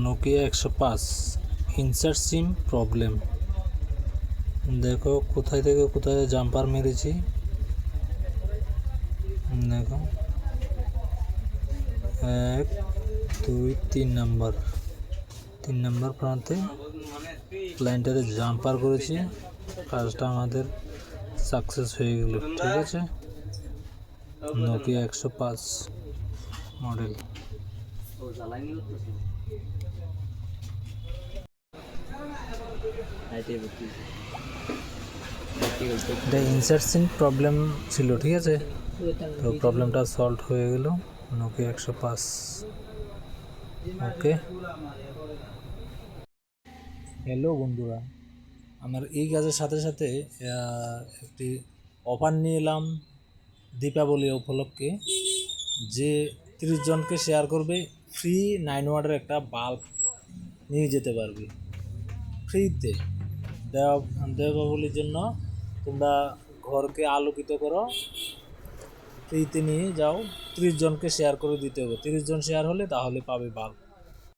Nokia 105 insert সিম problem. দেখো কোথায় থেকে কোথায় জাম্পার মেরেছি। দেখো 1 2 3 নাম্বার প্রান্তে লাইনটাতে জাম্পার করেছি। কাজটা আমাদের সাকসেস হয়ে গেল। ঠিক আছে, নোকিয়া 105 মডেল। এটা ইনসার্ট সিম প্রবলেম ছিল। ঠিক আছে, তো প্রবলেমটা সলভ হয়ে গেল। নোকিয়া 105। ওকে, হ্যালো বন্ধুরা, আমার এই কাজের সাথে সাথে একটি অফার নিয়ে এলাম দীপাবলি উপলক্ষে। যে 30 জনকে শেয়ার করবে ফ্রি 9 ওয়াটের একটা বাল্ব নিয়ে যেতে পারবে ফ্রিতে। দীপাবলির জন্য তোমরা ঘরকে আলোকিত করো, ফ্রিতে নিয়ে যাও। 30 জনকে শেয়ার করে দিতে হবে। 30 জন শেয়ার হলে তাহলে পাবে বাল্ব।